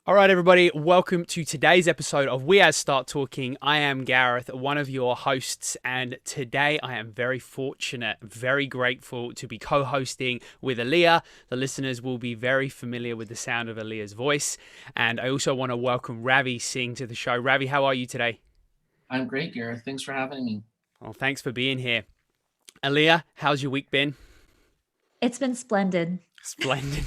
All right, everybody, welcome to today's episode of We As Start Talking. I am Gareth, one of your hosts, and today I am very fortunate, very grateful to be co-hosting with Aliya. The listeners will be very familiar with the sound of Aliya's voice, and I also want to welcome Ravi Singh to the show. Ravi, how are you today? I'm great, Gareth. Thanks for having me. Well, thanks for being here. Aliya, how's your week been? It's been splendid. Splendid.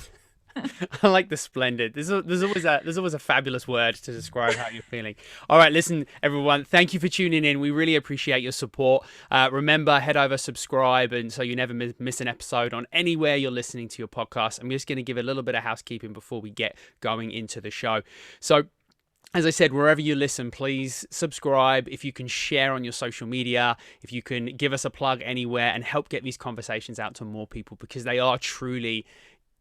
I like the splendid. There's always a fabulous word to describe how you're feeling. All right, listen, everyone. Thank you for tuning in. We really appreciate your support. Remember, head over, subscribe, and so you never miss an episode on anywhere you're listening to your podcast. I'm just going to give a little bit of housekeeping before we get going into the show. So, as I said, wherever you listen, please subscribe. If you can share on your social media, if you can give us a plug anywhere and help get these conversations out to more people, because they are truly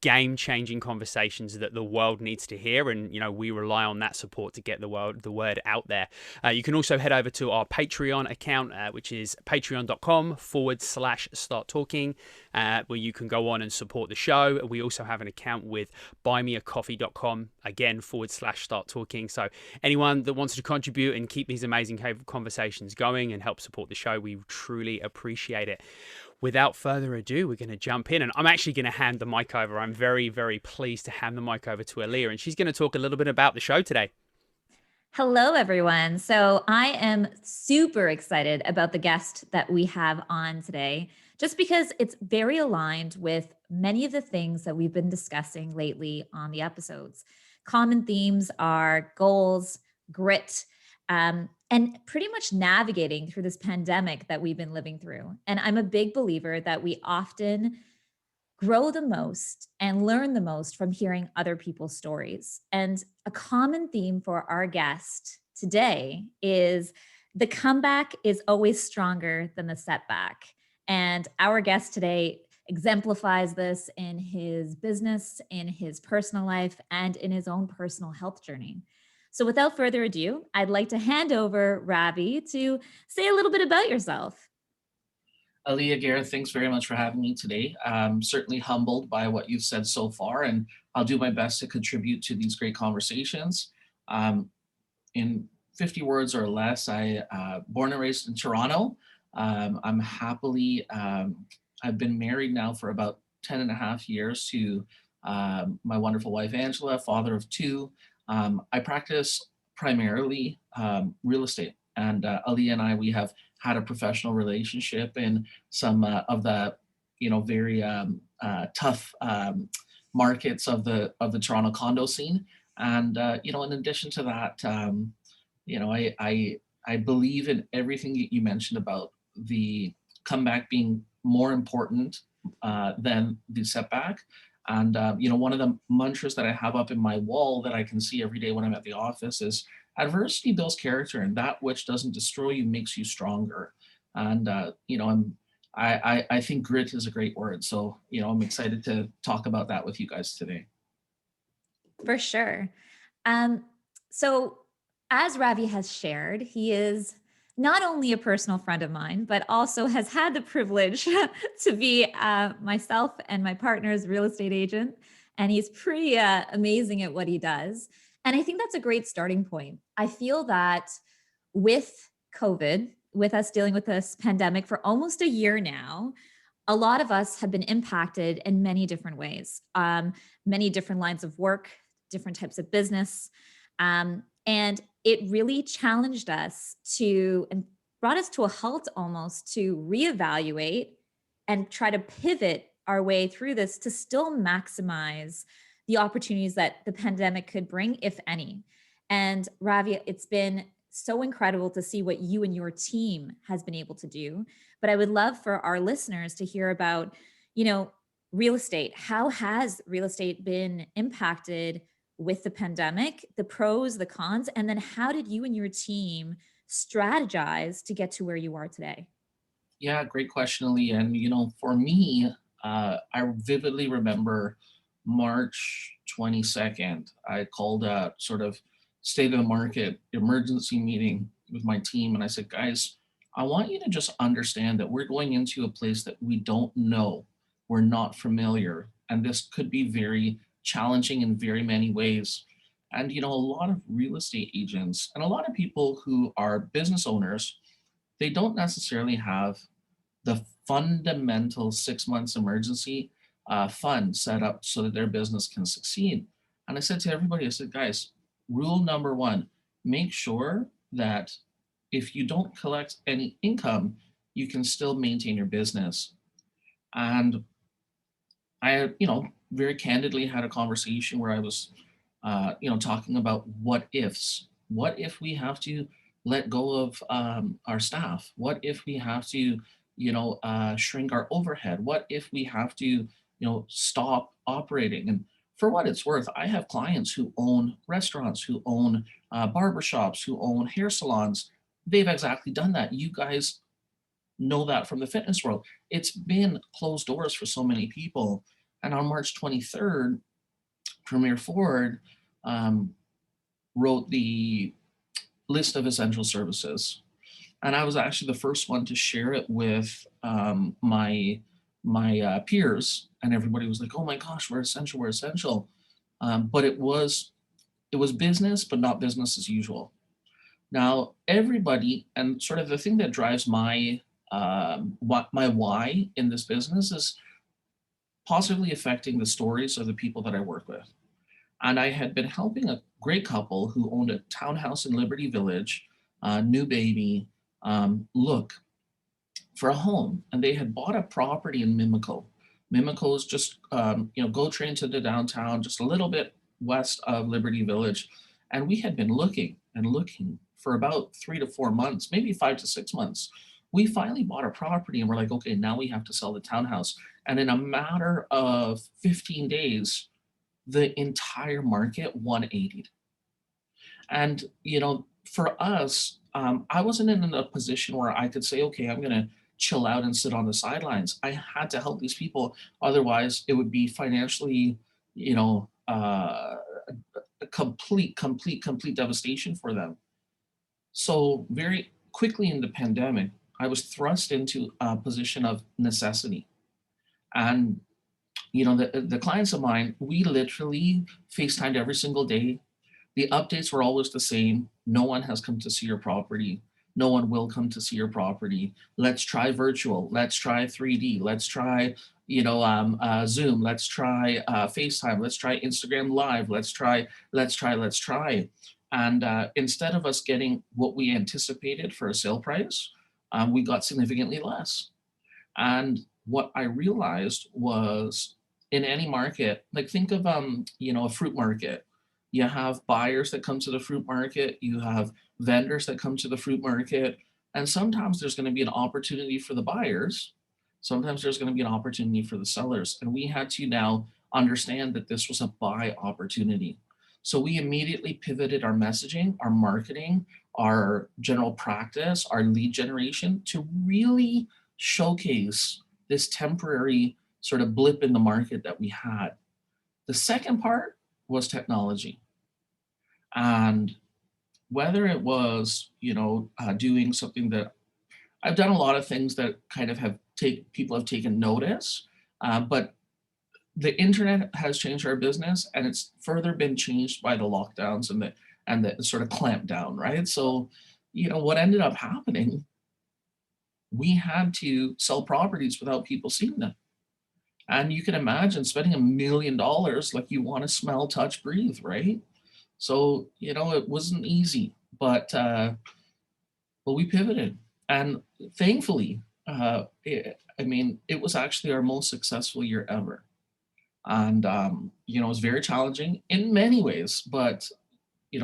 game-changing conversations that the world needs to hear, and we rely on that support to get the word out there. You can also head over to our Patreon account, which is patreon.com/start talking, where you can go on and support the show. We also have an account with buymeacoffee.com, again /start talking. So anyone that wants to contribute and keep these amazing conversations going and help support the show, we truly appreciate it. Without further ado, we're going to jump in, and I'm actually going to hand the mic over. I'm very, very pleased to hand the mic over to Aliya, and she's going to talk a little bit about the show today. Hello, everyone. So I am super excited about the guest that we have on today, just because it's very aligned with many of the things that we've been discussing lately on the episodes. Common themes are goals, grit, and pretty much navigating through this pandemic that we've been living through. And I'm a big believer that we often grow the most and learn the most from hearing other people's stories. And a common theme for our guest today is the comeback is always stronger than the setback. And our guest today exemplifies this in his business, in his personal life, and in his own personal health journey. So without further ado, I'd like to hand over Ravi to say a little bit about yourself. Aliya, Gareth, thanks very much for having me today. I'm certainly humbled by what you've said so far, and I'll do my best to contribute to these great conversations. In 50 words or less, I born and raised in Toronto. I'm happily, I've been married now for about 10 and a half years to my wonderful wife, Angela, father of two. I practice primarily real estate, and Aliya and I, we have had a professional relationship in some of the, very tough markets of the Toronto condo scene. And in addition to that, I believe in everything that you mentioned about the comeback being more important than the setback. And, one of the mantras that I have up in my wall that I can see every day when I'm at the office is adversity builds character, and that which doesn't destroy you makes you stronger. And, I think grit is a great word. So, I'm excited to talk about that with you guys today. For sure. So as Ravi has shared, he is not only a personal friend of mine, but also has had the privilege to be myself and my partner's real estate agent. And he's pretty amazing at what he does. And I think that's a great starting point. I feel that with COVID, with us dealing with this pandemic for almost a year now, a lot of us have been impacted in many different ways, many different lines of work, different types of business. And it really challenged us and brought us to a halt almost to reevaluate and try to pivot our way through this to still maximize the opportunities that the pandemic could bring, if any. And Ravi, it's been so incredible to see what you and your team has been able to do. But I would love for our listeners to hear about, real estate. How has real estate been impacted with the pandemic, the pros, the cons, and then how did you and your team strategize to get to where you are today? Yeah, great question, Ali. And, for me, I vividly remember March 22nd. I called a sort of state of the market emergency meeting with my team. And I said, guys, I want you to just understand that we're going into a place that we don't know. We're not familiar. And this could be very challenging in very many ways. And, a lot of real estate agents and a lot of people who are business owners, they don't necessarily have the fundamental 6 months emergency fund set up so that their business can succeed. And I said to everybody, I said, guys, rule number one, make sure that if you don't collect any income, you can still maintain your business. And I, very candidly had a conversation where I was, talking about what ifs. What if we have to let go of our staff? What if we have to, shrink our overhead? What if we have to, stop operating? And for what it's worth, I have clients who own restaurants, who own barbershops, who own hair salons. They've exactly done that. You guys know that from the fitness world. It's been closed doors for so many people. And on March 23rd, Premier Ford um, wrote the list of essential services. And I was actually the first one to share it with my peers, and everybody was like, "Oh my gosh, we're essential, we're essential." But it was business, but not business as usual. Now, everybody, and sort of the thing that drives my why in this business is positively affecting the stories of the people that I work with. And I had been helping a great couple who owned a townhouse in Liberty Village, new baby, look for a home. And they had bought a property in Mimico. Mimico is just, go train to the downtown, just a little bit west of Liberty Village. And we had been looking and looking for about 3 to 4 months, maybe 5 to 6 months. We finally bought a property and we're like, okay, now we have to sell the townhouse. And in a matter of 15 days, the entire market 180'd. And, for us, I wasn't in a position where I could say, okay, I'm going to chill out and sit on the sidelines. I had to help these people. Otherwise, it would be financially, a complete devastation for them. So very quickly in the pandemic, I was thrust into a position of necessity. And the clients of mine, we literally FaceTimed every single day. The updates were always the same. No one has come to see your property. No one will come to see your property. Let's try virtual. Let's try 3D. Let's try, Zoom. Let's try FaceTime. Let's try Instagram Live. Let's try. And instead of us getting what we anticipated for a sale price, we got significantly less. And what I realized was in any market, like think of a fruit market. You have buyers that come to the fruit market, you have vendors that come to the fruit market, and sometimes there's going to be an opportunity for the buyers, sometimes there's going to be an opportunity for the sellers. And we had to now understand that this was a buy opportunity. So we immediately pivoted our messaging, our marketing, our general practice, our lead generation to really showcase this temporary sort of blip in the market that we had. The second part was technology. And whether it was, doing something that I've done a lot of things that kind of people have taken notice, but the internet has changed our business, and it's further been changed by the lockdowns and the sort of clamp down, right? So, what ended up happening, we had to sell properties without people seeing them. And you can imagine spending $1 million, like you want to smell, touch, breathe, right? So, it wasn't easy, but we pivoted. And thankfully, it was actually our most successful year ever. And, it was very challenging in many ways, but,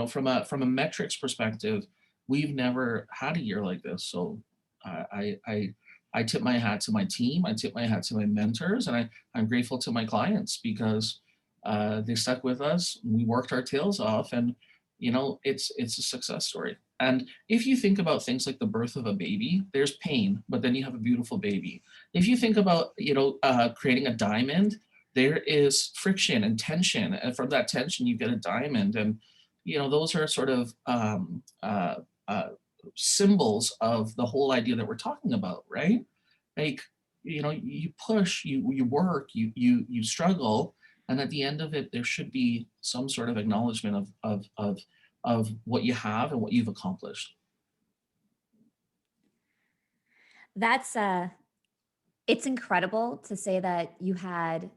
from a metrics perspective, we've never had a year like this. So I tip my hat to my team. I tip my hat to my mentors, and I'm grateful to my clients because they stuck with us. We worked our tails off, and it's a success story. And if you think about things like the birth of a baby, there's pain, but then you have a beautiful baby. If you think about creating a diamond, there is friction and tension, and from that tension you get a diamond. And those are sort of symbols of the whole idea that we're talking about, right? Like, you push, you work, you struggle, And at the end of it, there should be some sort of acknowledgement of what you have and what you've accomplished. That's it's incredible to say that you had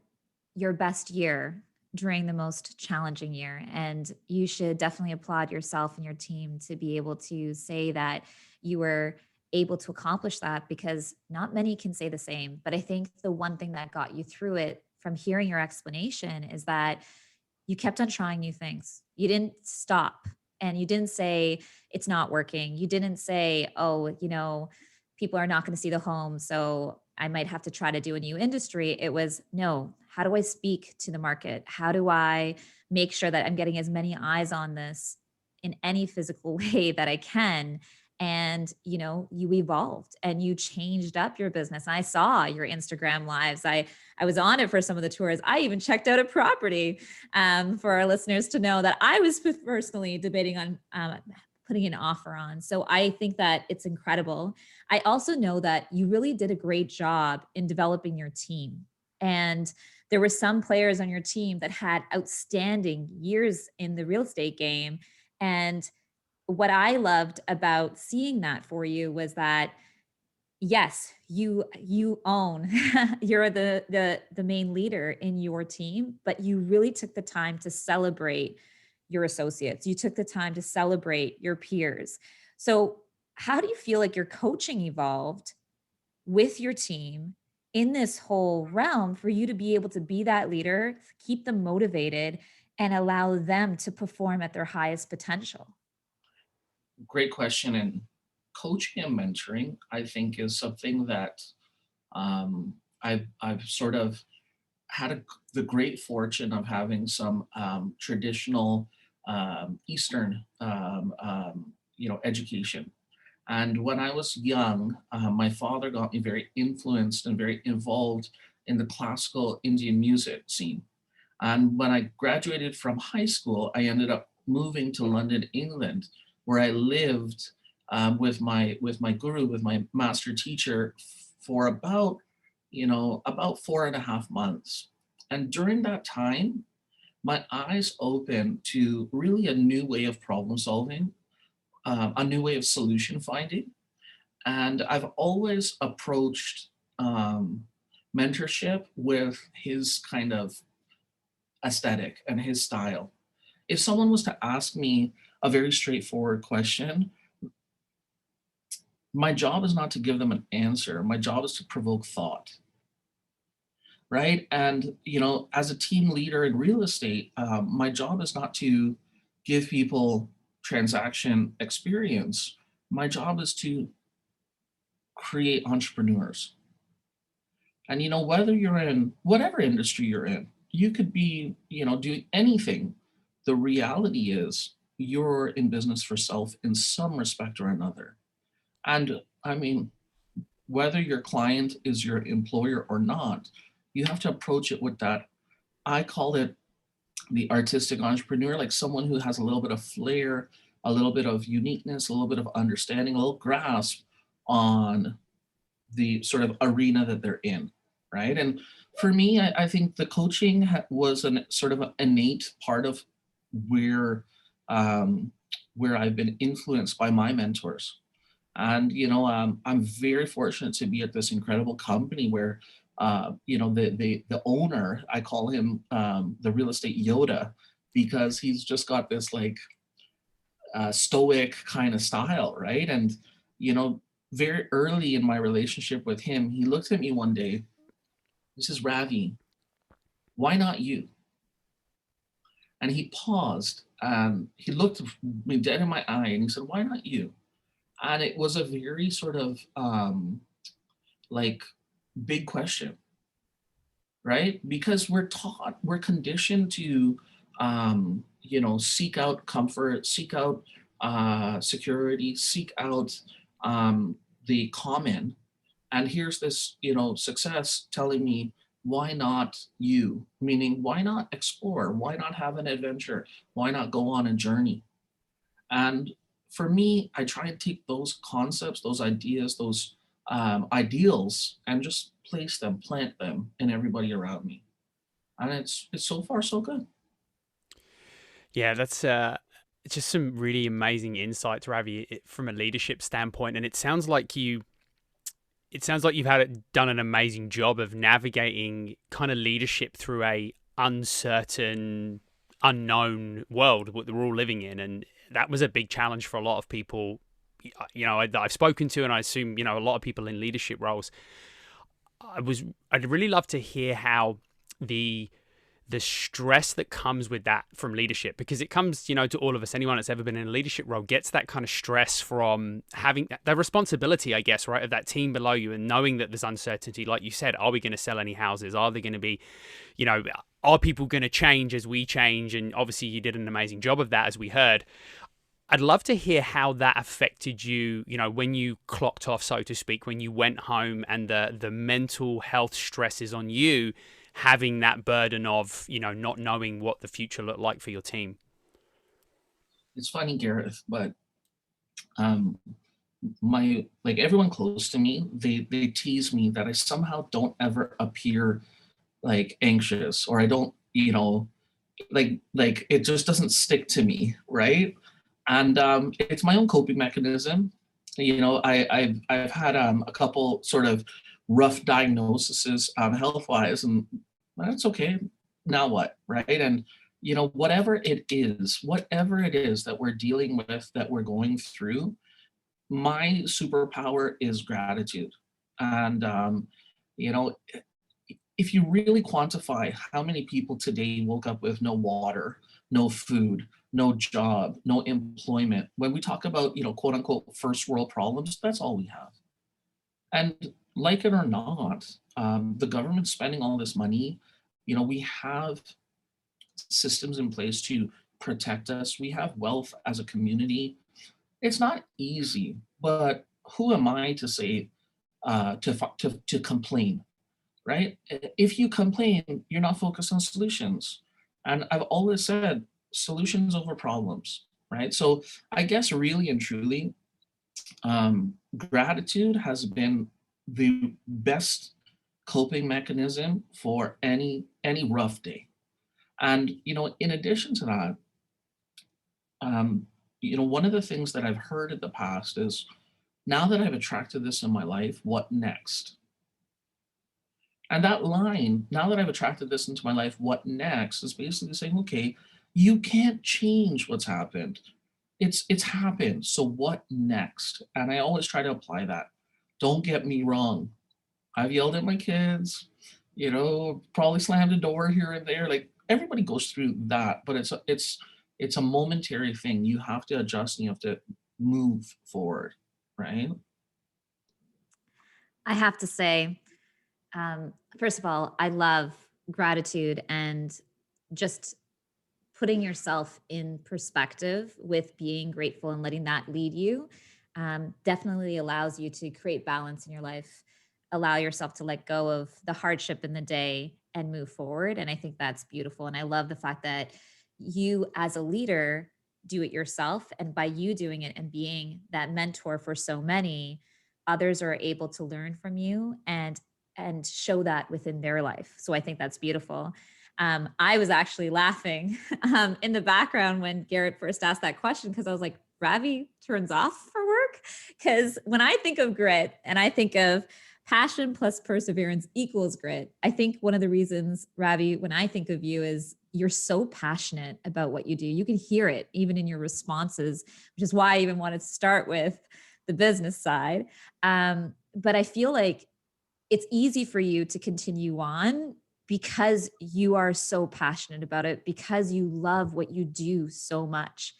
your best year during the most challenging year. And you should definitely applaud yourself and your team to be able to say that you were able to accomplish that, because not many can say the same. But I think the one thing that got you through it from hearing your explanation is that you kept on trying new things. You didn't stop, and you didn't say it's not working. You didn't say, oh, people are not going to see the home, so I might have to try to do a new industry. It was, no, how do I speak to the market? How do I make sure that I'm getting as many eyes on this in any physical way that I can? And you evolved and you changed up your business. I saw your Instagram lives. I was on it for some of the tours. I even checked out a property, for our listeners to know that I was personally debating on putting an offer on. So I think that it's incredible. I also know that you really did a great job in developing your team. And there were some players on your team that had outstanding years in the real estate game. And what I loved about seeing that for you was that, yes, you own you're the main leader in your team, but you really took the time to celebrate your associates. You took the time to celebrate your peers. So how do you feel like your coaching evolved with your team in this whole realm for you to be able to be that leader, keep them motivated, and allow them to perform at their highest potential? Great question. And coaching and mentoring, I think, is something that I've sort of had the great fortune of having some traditional Eastern, education. And when I was young, my father got me very influenced and very involved in the classical Indian music scene. And when I graduated from high school, I ended up moving to London, England, where I lived with my guru, with my master teacher, for about 4.5 months. And during that time, my eyes opened to really a new way of problem solving, a new way of solution finding. And I've always approached mentorship with his kind of aesthetic and his style. If someone was to ask me a very straightforward question, my job is not to give them an answer. My job is to provoke thought, right? And as a team leader in real estate, my job is not to give people transaction experience. My job is to create entrepreneurs. And whether you're in whatever industry you're in, you could be, doing anything. The reality is you're in business for self in some respect or another. And I mean, whether your client is your employer or not, you have to approach it with that. I call it the artistic entrepreneur, like someone who has a little bit of flair, a little bit of uniqueness, a little bit of understanding, a little grasp on the sort of arena that they're in, right? And for me, I think the coaching was an sort of an innate part of where where I've been influenced by my mentors. And I'm very fortunate to be at this incredible company where the owner, I call him the real estate Yoda, because he's just got this like stoic kind of style, right? And very early in my relationship with him, he looked at me one day. He says, "Ravi, why not you?" And he paused and he looked me dead in my eye and he said, "Why not you?" And it was a very sort of like big question, right? Because we're conditioned to seek out comfort, seek out security, seek out the common. And here's this success telling me, why not you? Meaning, why not explore? Why not have an adventure? Why not go on a journey? And for me, I try and take those concepts, those ideas, those ideals, and just place them, plant them in everybody around me. And it's so far so good. Yeah, that's just some really amazing insights, Ravi, from a leadership standpoint. And it sounds like you've done an amazing job of navigating kind of leadership through a uncertain, unknown world that we're all living in, and that was a big challenge for a lot of people. That I've spoken to, and I assume a lot of people in leadership roles. I'd really love to hear how the stress that comes with that from leadership, because it comes to all of us. Anyone that's ever been in a leadership role gets that kind of stress from having the responsibility, I guess, right, of that team below you, and knowing that there's uncertainty. Like you said, are we going to sell any houses? Are there going to be are people going to change as we change? And obviously you did an amazing job of that, as we heard. I'd love to hear how that affected you, when you clocked off, so to speak, when you went home, and the mental health stresses on you, having that burden of, not knowing what the future looked like for your team. It's funny, Gareth, but um, everyone close to me, they tease me that I somehow don't ever appear like anxious, or I don't, like it just doesn't stick to me, right? And it's my own coping mechanism. I've had a couple sort of rough diagnoses, health wise, and that's okay. Now what, right? And whatever it is that we're dealing with, that we're going through, my superpower is gratitude. And you know, if you really quantify how many people today woke up with no water, no food, no job, no employment, when we talk about, quote unquote, first world problems, that's all we have. And like it or not, the government's spending all this money. We have systems in place to protect us. We have wealth as a community. It's not easy, but who am I to say, to complain? Right? If you complain, you're not focused on solutions. And I've always said solutions over problems, right? So I guess really and truly, gratitude has been the best coping mechanism for any rough day. And in addition to that, one of the things that I've heard in the past is, now that I've attracted this in my life, what next? And that line, now that I've attracted this into my life, what next, is basically saying, okay, you can't change what's happened. It's happened. So what next? And I always try to apply that. Don't get me wrong. I've yelled at my kids, probably slammed a door here and there. Like, everybody goes through that, but it's a momentary thing. You have to adjust and you have to move forward, right? I have to say, first of all, I love gratitude and just putting yourself in perspective with being grateful and letting that lead you. Definitely allows you to create balance in your life, allow yourself to let go of the hardship in the day and move forward. And I think that's beautiful. And I love the fact that you, as a leader, do it yourself. And by you doing it and being that mentor for so many, others are able to learn from you and show that within their life. So I think that's beautiful. I was actually laughing in the background when Garrett first asked that question, because I was like, Ravi turns off for work? Because when I think of grit and I think of passion plus perseverance equals grit, I think one of the reasons, Ravi, when I think of you, is you're so passionate about what you do. You can hear it even in your responses, which is why I even wanted to start with the business side. But I feel like it's easy for you to continue on because you are so passionate about it, because you love what you do so much.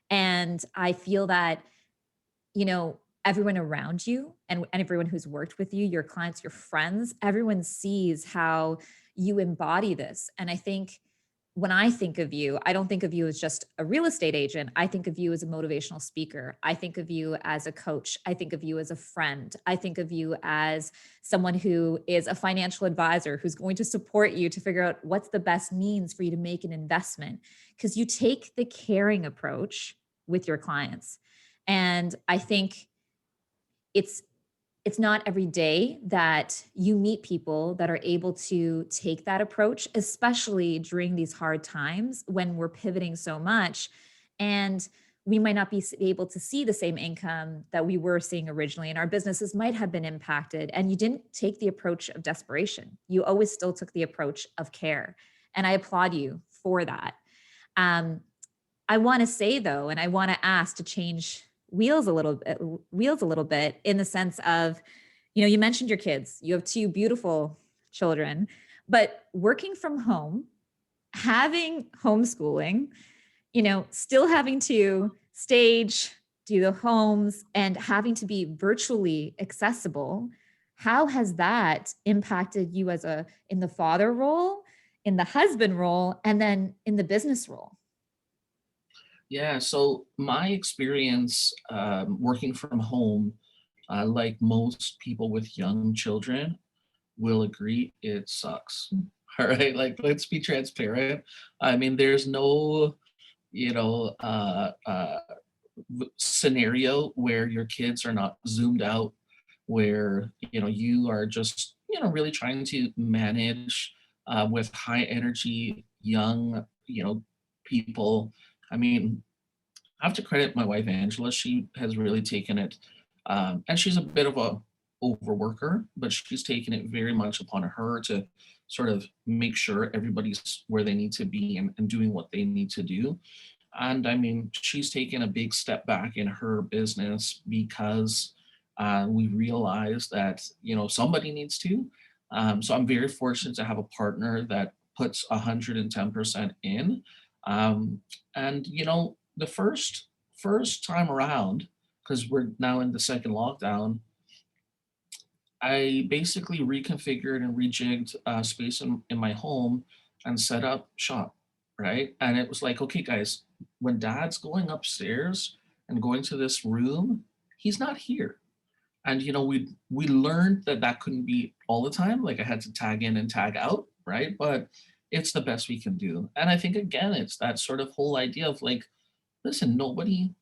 And I feel that, everyone around you and everyone who's worked with you, your clients, your friends, everyone sees how you embody this. And I think when I think of you, I don't think of you as just a real estate agent. I think of you as a motivational speaker. I think of you as a coach. I think of you as a friend. I think of you as someone who is a financial advisor who's going to support you to figure out what's the best means for you to make an investment, because you take the caring approach with your clients. And I think it's it's not every day that you meet people that are able to take that approach, especially during these hard times when we're pivoting so much. And we might not be able to see the same income that we were seeing originally, and our businesses might have been impacted. And you didn't take the approach of desperation. You always still took the approach of care. And I applaud you for that. Um, I want to say though, and I want to ask to change wheels a little bit in the sense of, you mentioned your kids. You have two beautiful children, but working from home, having homeschooling, still having to stage, do the homes, and having to be virtually accessible. How has that impacted you in the father role, in the husband role, and then in the business role? Yeah, so my experience working from home, like most people with young children, will agree it sucks. All right, like let's be transparent. I mean, there's no, you know, scenario where your kids are not zoomed out, where you are just really trying to manage with high energy young people. I mean, I have to credit my wife Angela. She has really taken it, and she's a bit of a overworker, but she's taken it very much upon her to sort of make sure everybody's where they need to be and doing what they need to do. And I mean, she's taken a big step back in her business because we realized that somebody needs to. So I'm very fortunate to have a partner that puts 110% in. And the first time around, because we're now in the second lockdown, I basically reconfigured and rejigged space in my home and set up shop, right? And it was like, okay, guys, when dad's going upstairs and going to this room, he's not here. And we learned that that couldn't be all the time. Like I had to tag in and tag out, right? But it's the best we can do. And I think again, it's that sort of whole idea of like, listen, nobody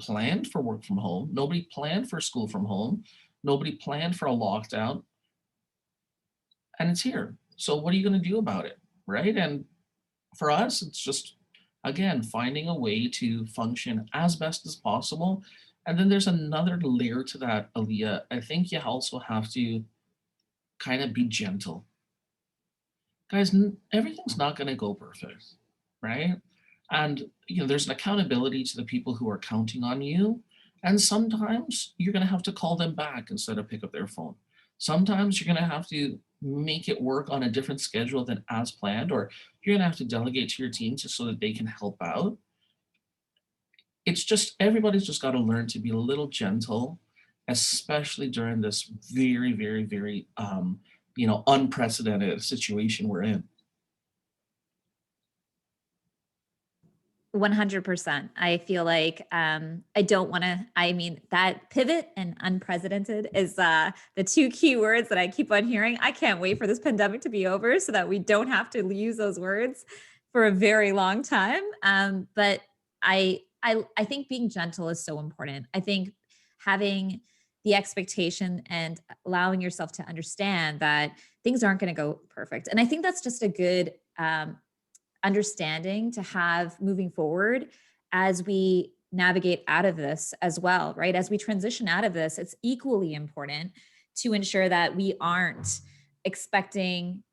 planned for work from home. Nobody planned for school from home. Nobody planned for a lockdown, and it's here. So what are you going to do about it, right? And for us, it's just again finding a way to function as best as possible. And then there's another layer to that, Aliya. I think you also have to kind of be gentle, guys. Everything's not going to go perfect, right? And there's an accountability to the people who are counting on you. And sometimes you're going to have to call them back instead of pick up their phone. Sometimes you're going to have to make it work on a different schedule than as planned, or you're going to have to delegate to your team just so that they can help out. It's just everybody's just got to learn to be a little gentle, especially during this very, very, very unprecedented situation we're in. 100%. I feel like I don't want to, I mean, that pivot and unprecedented is the two key words that I keep on hearing. I can't wait for this pandemic to be over so that we don't have to use those words for a very long time. But I think being gentle is so important. I think having the expectation and allowing yourself to understand that things aren't going to go perfect. And I think that's just a good understanding to have moving forward as we navigate out of this as well, right? As we transition out of this, it's equally important to ensure that we aren't expecting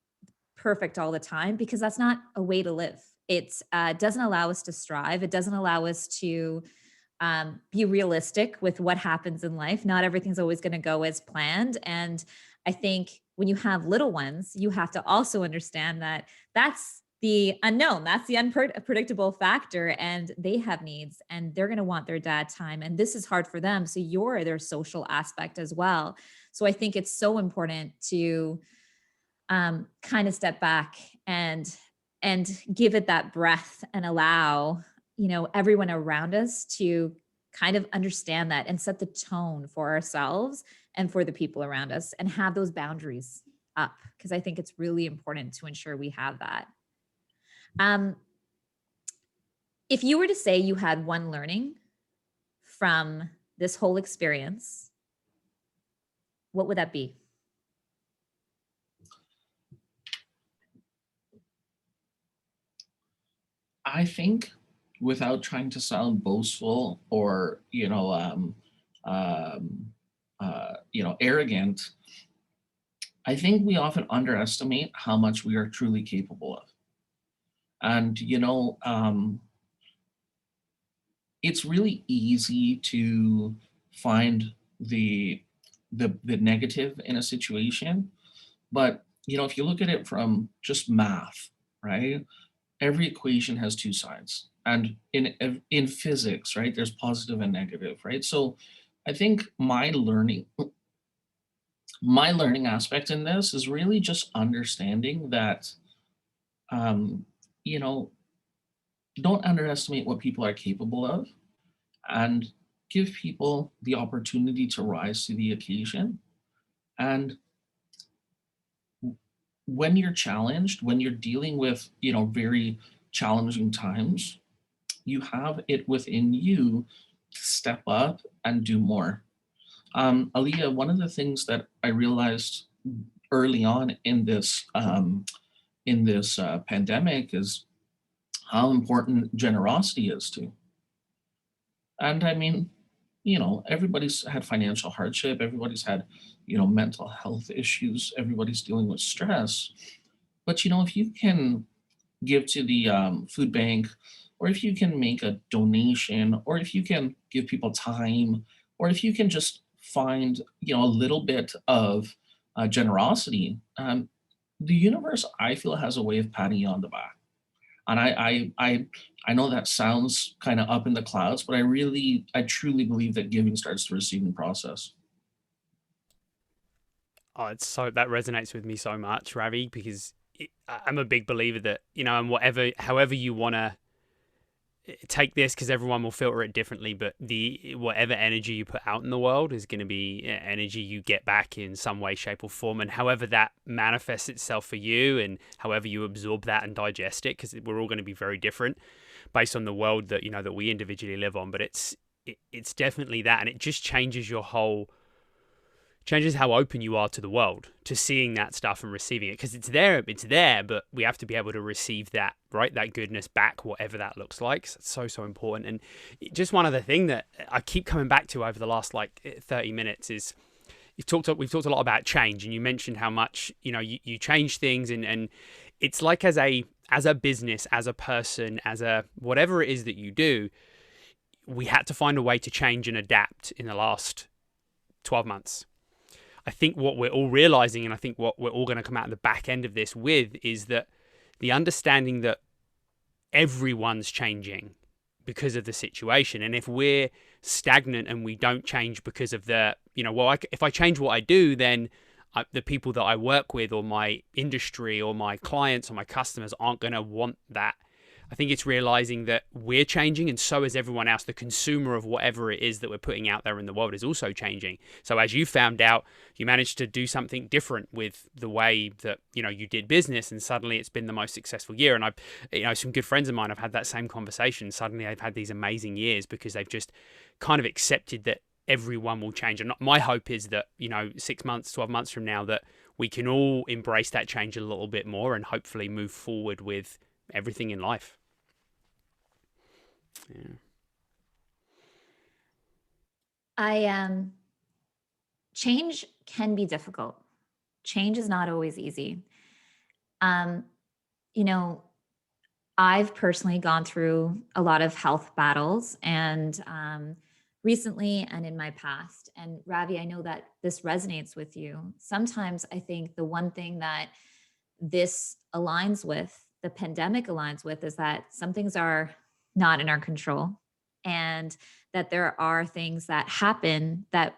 perfect all the time, because that's not a way to live. It doesn't allow us to strive. It doesn't allow us to be realistic with what happens in life. Not everything's always going to go as planned. And I think when you have little ones, you have to also understand that that's the unknown, that's the unpredictable factor, and they have needs and they're going to want their dad time. And this is hard for them. So you're their social aspect as well. So I think it's so important to kind of step back and give it that breath and allow everyone around us to kind of understand that and set the tone for ourselves and for the people around us and have those boundaries up, because I think it's really important to ensure we have that. If you were to say you had one learning from this whole experience, what would that be? I think, without trying to sound boastful or arrogant, I think we often underestimate how much we are truly capable of. And it's really easy to find the negative in a situation, but if you look at it from just math, right? Every equation has two sides, and in physics, right, there's positive and negative, right? So I think my learning aspect in this is really just understanding that, um, you know don't underestimate what people are capable of, and give people the opportunity to rise to the occasion. And when you're challenged, when you're dealing with very challenging times, you have it within you to step up and do more. Aliya, one of the things that I realized early on in this pandemic is how important generosity is too. And I mean, everybody's had financial hardship, everybody's had, mental health issues, everybody's dealing with stress. But if you can give to the food bank, or if you can make a donation, or if you can give people time, or if you can just find a little bit of generosity, the universe, I feel, has a way of patting you on the back. And I know that sounds kind of up in the clouds, but I truly believe that giving starts the receiving process. Oh, it's so that resonates with me so much, Ravi, because I'm a big believer that and however you want to take this, because everyone will filter it differently, but the whatever energy you put out in the world is going to be energy you get back in some way, shape, or form. And however that manifests itself for you, and however you absorb that and digest it, because we're all going to be very different based on the world that that we individually live on. But it's definitely that, and it just changes how open you are to the world, to seeing that stuff and receiving it, because it's there, but we have to be able to receive that, right? That goodness back, whatever that looks like. So it's so important. And just one other thing that I keep coming back to over the last 30 minutes is we've talked a lot about change, and you mentioned how much, you change things, and it's like as a business, as a person, as a whatever it is that you do, we had to find a way to change and adapt in the last 12 months. I think what we're all realizing, and I think what we're all going to come out of the back end of this with, is that the understanding that everyone's changing because of the situation. And if we're stagnant and we don't change because of if I change what I do, then the people that I work with, or my industry, or my clients, or my customers aren't going to want that. I think it's realizing that we're changing, and so is everyone else. The consumer of whatever it is that we're putting out there in the world is also changing. So as you found out, you managed to do something different with the way that you did business, and suddenly it's been the most successful year. And I've some good friends of mine have had that same conversation. Suddenly they've had these amazing years because they've just kind of accepted that everyone will change. And my hope is that 6 months, 12 months from now, that we can all embrace that change a little bit more, and hopefully move forward with everything in life. Yeah. Change can be difficult. Change is not always easy. Um, you know, I've personally gone through a lot of health battles, and recently and in my past. And Ravi, I know that this resonates with you. Sometimes I think the one thing that this aligns with, the pandemic aligns with, is that some things are not in our control, and that there are things that happen that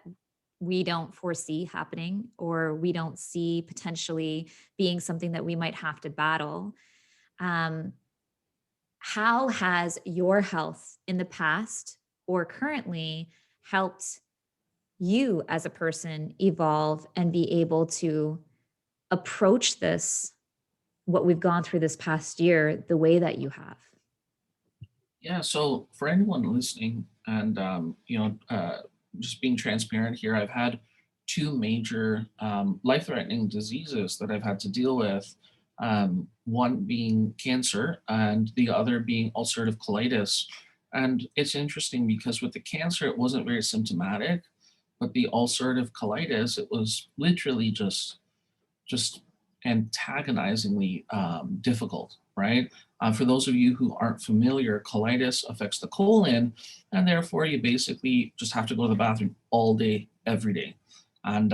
we don't foresee happening, or we don't see potentially being something that we might have to battle. Um, how has your health in the past or currently helped you as a person evolve and be able to approach this, what we've gone through this past year, the way that you have? Yeah, so for anyone listening, and just being transparent here, I've had two major life-threatening diseases that I've had to deal with, one being cancer and the other being ulcerative colitis. And it's interesting because with the cancer, it wasn't very symptomatic, but the ulcerative colitis, it was literally just antagonizingly difficult, right? For those of you who aren't familiar, colitis affects the colon, and therefore you basically just have to go to the bathroom all day, every day. And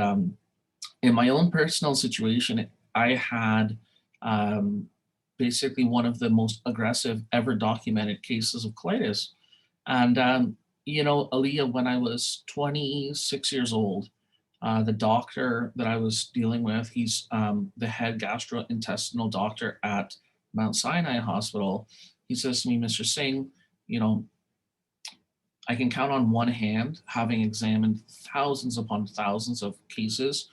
in my own personal situation, I had basically one of the most aggressive ever documented cases of colitis. And, Aliya, when I was 26 years old, the doctor that I was dealing with, he's the head gastrointestinal doctor at Mount Sinai Hospital. He says to me, Mr. Singh, I can count on one hand, having examined thousands upon thousands of cases,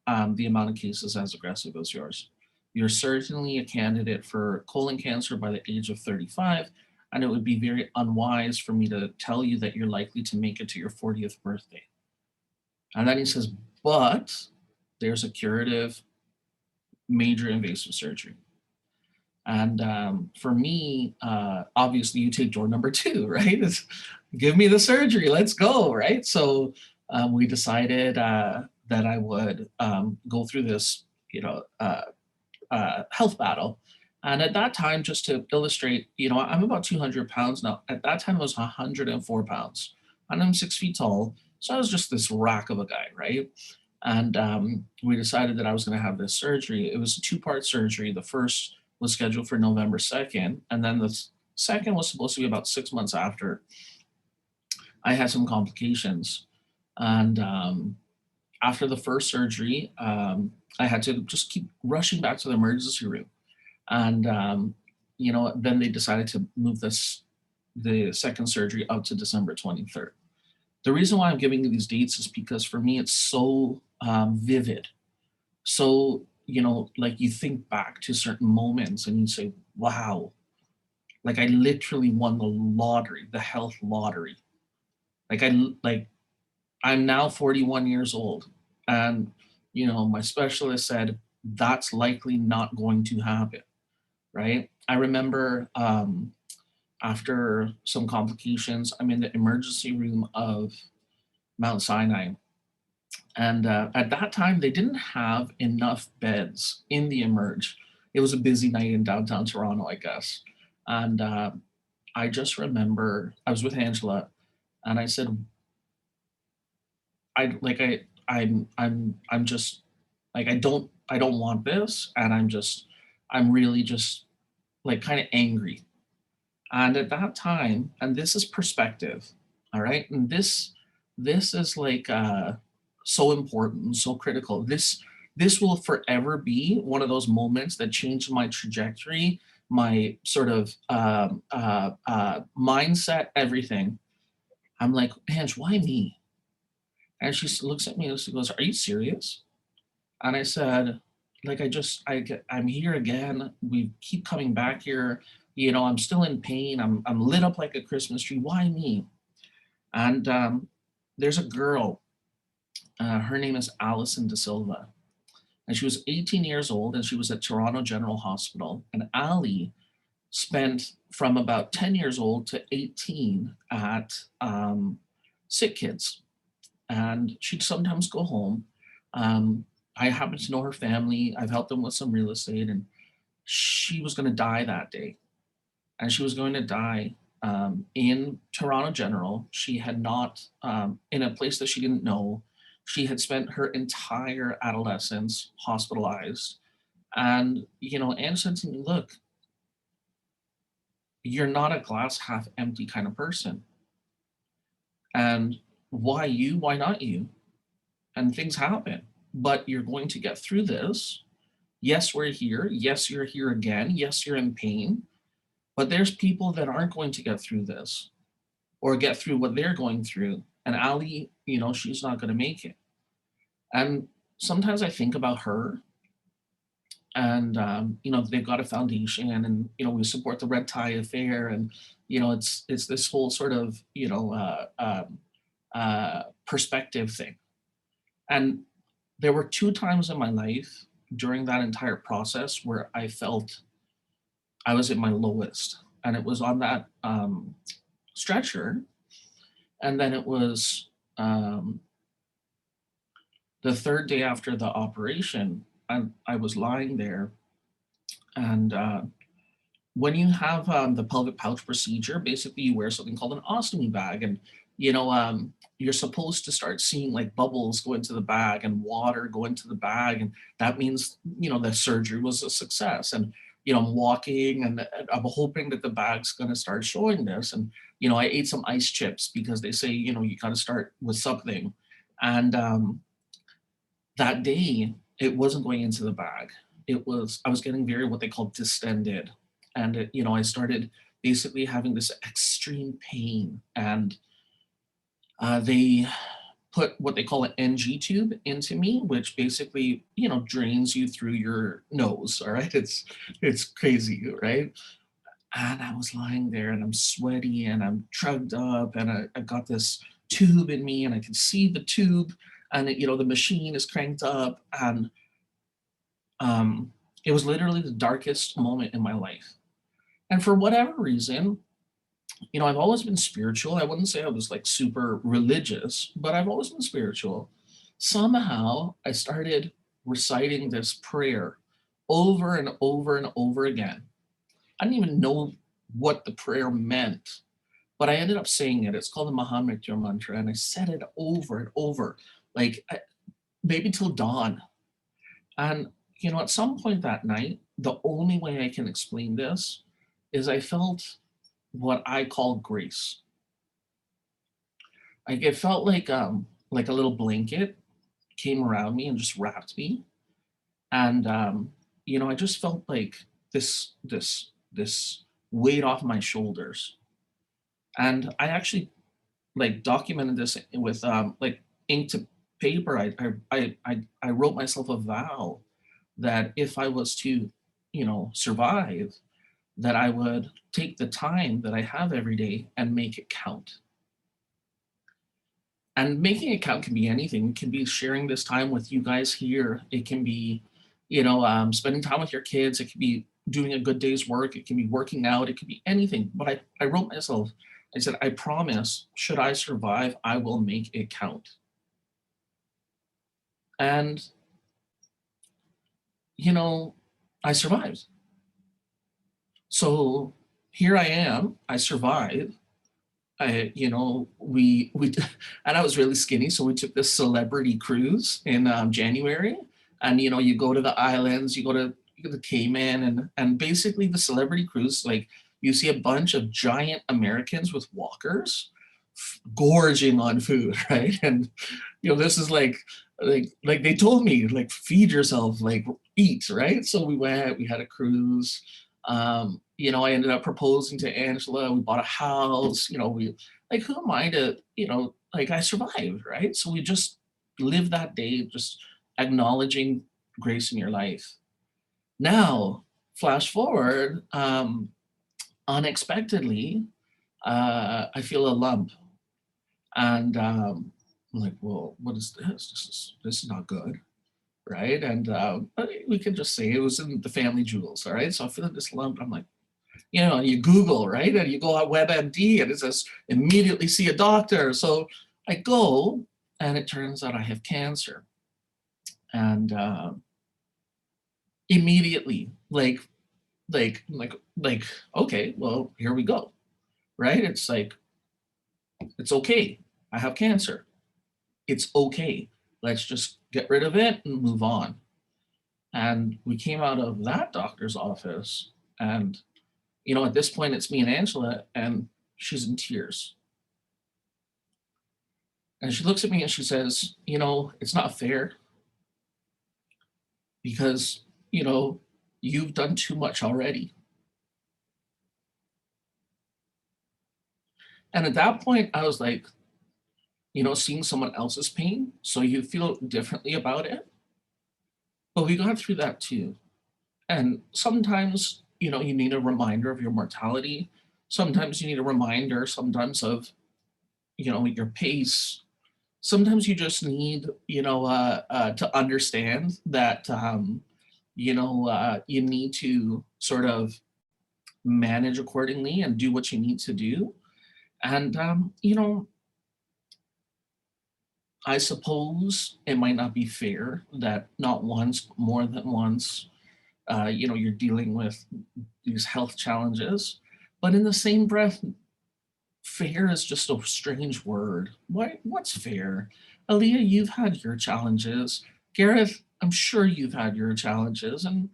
the amount of cases as aggressive as yours. You're certainly a candidate for colon cancer by the age of 35, and it would be very unwise for me to tell you that you're likely to make it to your 40th birthday. And then he says, but there's a curative major invasive surgery. And for me, obviously you take door number two, right? It's, give me the surgery, let's go, right? So we decided that I would go through this, health battle. And at that time, just to illustrate, I'm about 200 pounds now. At that time, I was 104 pounds, and I'm 6 feet tall. So I was just this rack of a guy, right? And we decided that I was going to have this surgery. It was a two-part surgery. The first was scheduled for November 2nd, and then the second was supposed to be about 6 months after. I had some complications, and after the first surgery, I had to just keep rushing back to the emergency room. And then they decided to move the second surgery up to December 23rd. The reason why I'm giving you these dates is because for me, it's so vivid. So, like you think back to certain moments and you say, wow, like I literally won the lottery, the health lottery. I'm now 41 years old, and, my specialist said, that's likely not going to happen, right? I remember after some complications, I'm in the emergency room of Mount Sinai. And at that time, they didn't have enough beds in the emerge. It was a busy night in downtown Toronto, I guess. And I just remember I was with Angela, and I said, I'm just like, I don't want this, and I'm really just like kind of angry. And at that time, and this is perspective, all right, and this is like so important, so critical. This will forever be one of those moments that changed my trajectory, my sort of mindset, everything. I'm like, Ange, why me? And she looks at me and she goes, are you serious? And I said, like, I'm here again. We keep coming back here. I'm still in pain. I'm lit up like a Christmas tree. Why me? And there's a girl. Her name is Alison Da Silva. And she was 18 years old, and she was at Toronto General Hospital. And Ali spent from about 10 years old to 18 at sick kids. And she'd sometimes go home. I happen to know her family. I've helped them with some real estate, and she was going to die that day. And she was going to die in Toronto General. She had not, in a place that she didn't know. She had spent her entire adolescence hospitalized. And, Anne said to me, look, you're not a glass half empty kind of person. And why you? Why not you? And things happen, but you're going to get through this. Yes, we're here. Yes, you're here again. Yes, you're in pain. But there's people that aren't going to get through this or get through what they're going through. And Ali, she's not going to make it. And sometimes I think about her, and, they've got a foundation, and, we support the Red Tie Affair. And, it's this whole sort of, perspective thing. And there were 2 times in my life during that entire process where I felt I was at my lowest. And it was on that stretcher. And then it was the third day after the operation. I was lying there. And when you have the pelvic pouch procedure, basically you wear something called an ostomy bag. And, you're supposed to start seeing like bubbles go into the bag and water go into the bag. And that means, the surgery was a success. And, I'm walking and I'm hoping that the bag's going to start showing this. And, I ate some ice chips because they say, you got to start with something. And that day, it wasn't going into the bag. I was getting very what they call distended. And, I started basically having this extreme pain. And they put what they call an NG tube into me, which basically, drains you through your nose. All right. It's crazy, right? And I was lying there and I'm sweaty and I'm drugged up and I got this tube in me and I can see the tube and the machine is cranked up and it was literally the darkest moment in my life. And for whatever reason, I've always been spiritual. I wouldn't say I was like super religious, but I've always been spiritual. Somehow I started reciting this prayer over and over and over again. I didn't even know what the prayer meant, but I ended up saying it. It's called the Mahamrityur mantra, and I said it over and over, maybe till dawn. And at some point that night, the only way I can explain this is I felt what I call grace. Like it felt like a little blanket came around me and just wrapped me, and I just felt like this weight off my shoulders. And I actually documented this with ink to paper. I wrote myself a vow that if I was to survive, that I would take the time that I have every day and make it count. And making it count can be anything. It can be sharing this time with you guys here. It can be, spending time with your kids. It can be doing a good day's work. It can be working out. It could be anything. But I wrote myself, I said, I promise, should I survive, I will make it count. And, I survived. So here I am, I survived. We and I was really skinny, so we took this celebrity cruise in January, and you go to the islands, you go to the Cayman, and basically the celebrity cruise, like you see a bunch of giant Americans with walkers, gorging on food, right? And this is like they told me feed yourself, eat, right? So we went, we had a cruise. I ended up proposing to Angela. We bought a house. We who am I to, I survived, right? So we just live that day, just acknowledging grace in your life. Now, flash forward, unexpectedly, I feel a lump, and I'm like, well, what is this? This is not good. Right. And we can just say it was in the family jewels. All right. So I feel this lump. I'm like, you Google, right? And you go on WebMD and it says immediately see a doctor. So I go and it turns out I have cancer. And immediately, okay, well, here we go. Right. It's like, it's okay. I have cancer. It's okay. Let's just get rid of it and move on. And we came out of that doctor's office and, at this point it's me and Angela and she's in tears. And she looks at me and she says, it's not fair because, you've done too much already. And at that point I was like, seeing someone else's pain, so you feel differently about it. But we got through that too. And sometimes, you need a reminder of your mortality. Sometimes you need a reminder, sometimes of, your pace. sometimes you just need, to understand that, you need to sort of manage accordingly and do what you need to do. And, I suppose it might not be fair that not once, more than once, you're dealing with these health challenges. But in the same breath, fair is just a strange word. What's fair? Aliya, you've had your challenges. Gareth, I'm sure you've had your challenges, and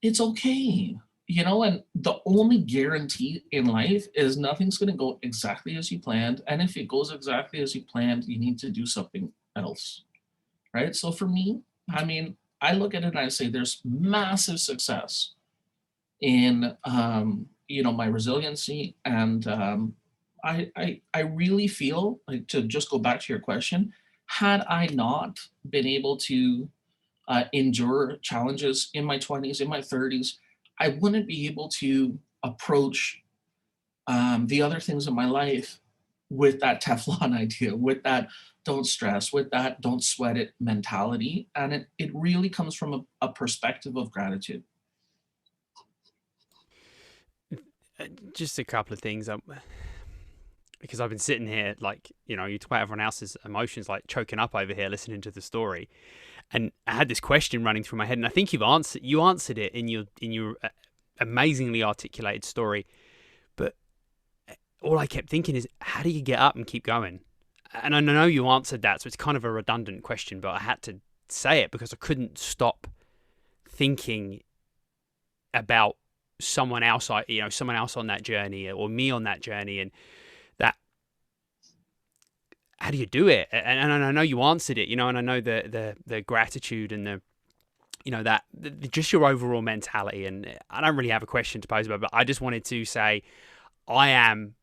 it's okay. And the only guarantee in life is nothing's going to go exactly as you planned. And if it goes exactly as you planned, you need to do something else. Right. So for me, I mean, I look at it and I say there's massive success in, my resiliency. And I really feel like, to just go back to your question, had I not been able to endure challenges in my 20s, in my 30s, I wouldn't be able to approach the other things in my life with that Teflon idea, with that don't stress, with that don't sweat it mentality. And it really comes from a perspective of gratitude. Just a couple of things. Because I've been sitting here, like, you talk about everyone else's emotions, like choking up over here, listening to the story. And I had this question running through my head, and I think you answered it in your amazingly articulated story. But all I kept thinking is, how do you get up and keep going? And I know you answered that, so it's kind of a redundant question, but I had to say it because I couldn't stop thinking about someone else, someone else on that journey, or me on that journey, and that, how do you do it? And I know you answered it, and I know the gratitude and just your overall mentality. And I don't really have a question to pose about, but I just wanted to say I am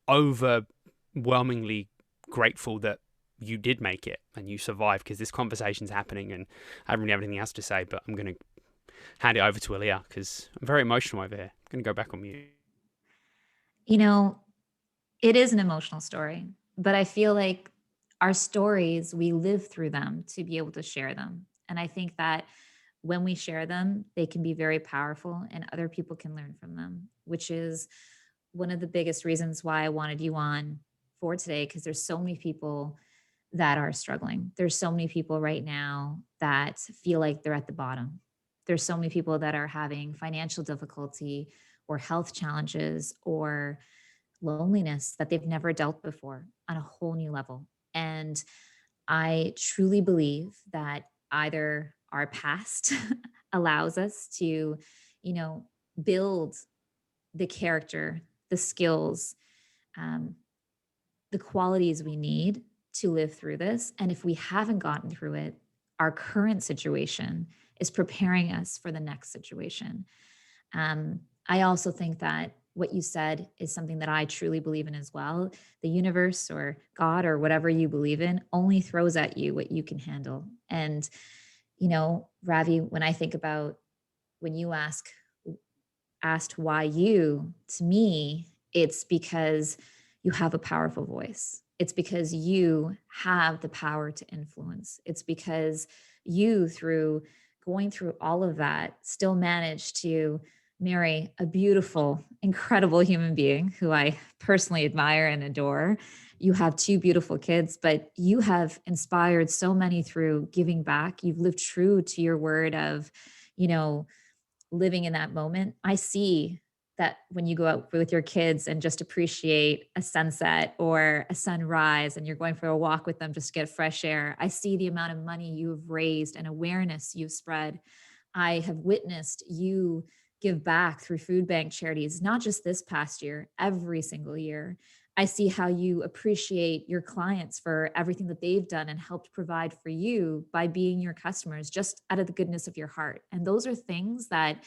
overwhelmingly grateful that you did make it and you survived, because this conversation's happening and I don't really have anything else to say, but I'm going to hand it over to Aliya because I'm very emotional over here. I'm going to go back on mute. It is an emotional story, but I feel like our stories, we live through them to be able to share them. And I think that when we share them, they can be very powerful and other people can learn from them, which is one of the biggest reasons why I wanted you on for today, because there's so many people that are struggling. There's so many people right now that feel like they're at the bottom. There's so many people that are having financial difficulty or health challenges or loneliness that they've never dealt before on a whole new level. And I truly believe that either our past allows us to, build the character, the skills, um, the qualities we need to live through this. And if we haven't gotten through it, our current situation is preparing us for the next situation. I also think that what you said is something that I truly believe in as well. The universe or God or whatever you believe in only throws at you what you can handle. And, Ravi, when I think about when you asked why you, to me, it's because you have a powerful voice. It's because you have the power to influence. It's because you, through going through all of that, still managed to marry a beautiful, incredible human being who I personally admire and adore. You have two beautiful kids, but you have inspired so many through giving back. You've lived true to your word of, living in that moment. I see that when you go out with your kids and just appreciate a sunset or a sunrise and you're going for a walk with them just to get fresh air, I see the amount of money you've raised and awareness you've spread. I have witnessed you give back through food bank charities, not just this past year, every single year. I see how you appreciate your clients for everything that they've done and helped provide for you by being your customers, just out of the goodness of your heart. And those are things that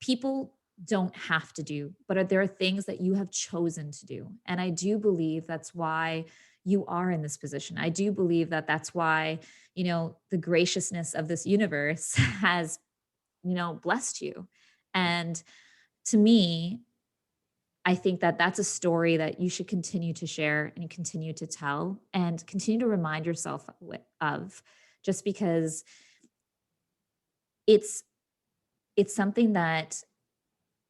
people don't have to do, but there are things that you have chosen to do. And I do believe that's why you are in this position. I do believe that that's why, the graciousness of this universe has, blessed you. And to me, I think that that's a story that you should continue to share and continue to tell and continue to remind yourself of, just because it's something that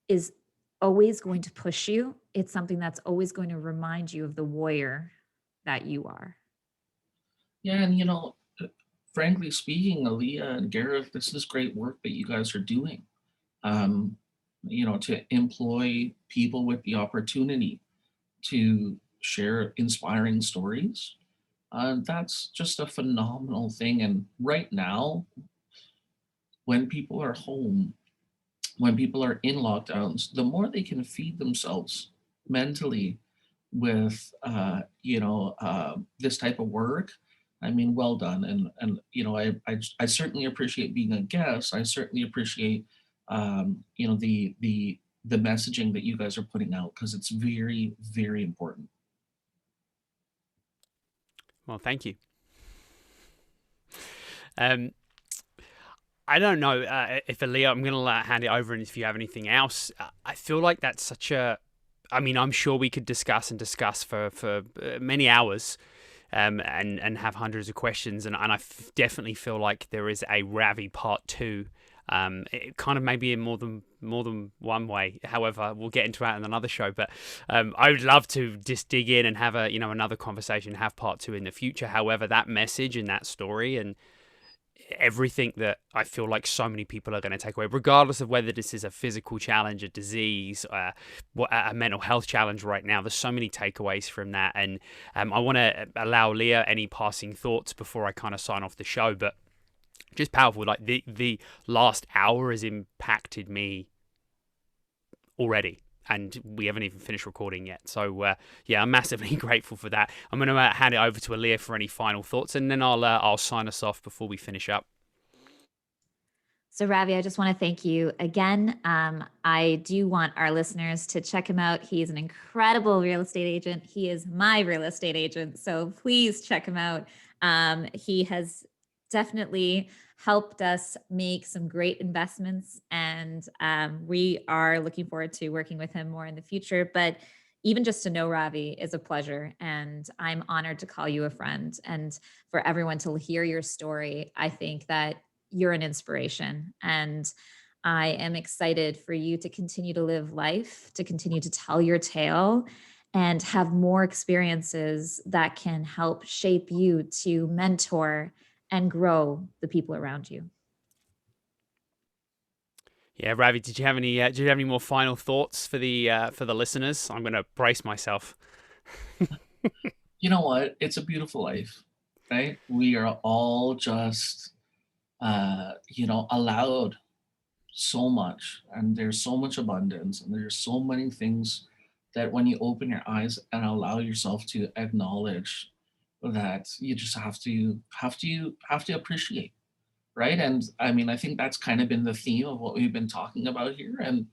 is always going to push you. It's something that's always going to remind you of the warrior that you are. Yeah, and frankly speaking, Aliya and Gareth, this is great work that you guys are doing. Um, to employ people with the opportunity to share inspiring stories. That's just a phenomenal thing. And right now, when people are home, when people are in lockdowns, the more they can feed themselves mentally with, this type of work, I mean, well done. I certainly appreciate being a guest. I certainly appreciate, the messaging that you guys are putting out, because it's very, very important. Well, thank you. I don't know if Aliya, I'm going to hand it over, and if you have anything else. I feel like that's such a, I mean, I'm sure we could discuss for many hours, and have hundreds of questions. And I definitely feel like there is a Ravi part 2. It kind of maybe in more than one way. However, we'll get into that in another show. But I would love to just dig in and have another conversation, have part 2 in the future. However, that message and that story and everything that I feel like so many people are going to take away, regardless of whether this is a physical challenge, a disease, a mental health challenge right now. There's so many takeaways from that. And I want to allow Aliya any passing thoughts before I kind of sign off the show. But just powerful. Like the last hour has impacted me already. And we haven't even finished recording yet. So, I'm massively grateful for that. I'm going to hand it over to Aliya for any final thoughts, and then I'll sign us off before we finish up. So, Ravi, I just want to thank you again. I do want our listeners to check him out. He's an incredible real estate agent. He is my real estate agent. So please check him out. He has definitely helped us make some great investments, and we are looking forward to working with him more in the future. But even just to know Ravi is a pleasure, and I'm honored to call you a friend. And for everyone to hear your story, I think that you're an inspiration, and I am excited for you to continue to live life, to continue to tell your tale, and have more experiences that can help shape you to mentor and grow the people around you. Yeah, Ravi, did you have any more final thoughts for the listeners? I'm going to brace myself. You know what? It's a beautiful life, right? We are all just, allowed so much, and there's so much abundance, and there's so many things that when you open your eyes and allow yourself to acknowledge, that you just have to appreciate, right? And I mean, I think that's kind of been the theme of what we've been talking about here. And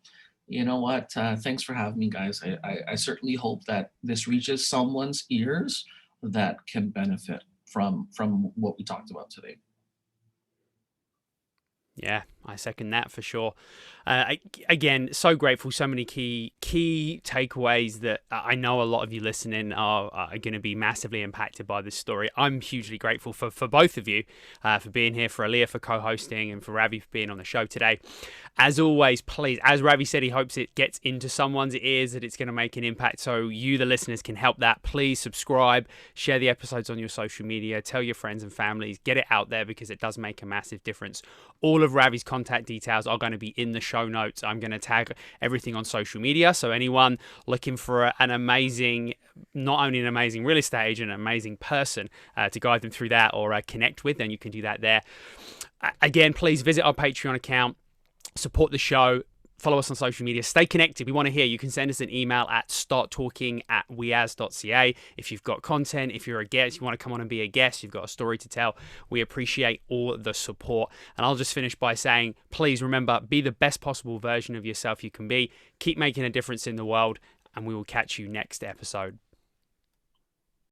you know what? Thanks for having me, guys. I certainly hope that this reaches someone's ears that can benefit from what we talked about today. Yeah, I second that for sure. Again, so grateful. So many key takeaways that I know a lot of you listening are going to be massively impacted by this story. I'm hugely grateful for both of you for being here, for Aliya for co-hosting, and for Ravi for being on the show today. As always, please, as Ravi said, he hopes it gets into someone's ears, that it's going to make an impact, so you, the listeners, can help that. Please subscribe, share the episodes on your social media, tell your friends and families, get it out there, because it does make a massive difference. All of Ravi's contact details are going to be in the show notes. I'm going to tag everything on social media, so anyone looking for an amazing, not only an amazing real estate agent, an amazing person to guide them through that or connect with, then you can do that there. Again, please visit our Patreon account, support the show, follow us on social media, stay connected. We want to hear. You can send us an email at starttalking@weas.ca if you've got content, if you're a guest, you want to come on and be a guest, you've got a story to tell. We appreciate all the support. And I'll just finish by saying, please remember, be the best possible version of yourself you can be. Keep making a difference in the world, and we will catch you next episode.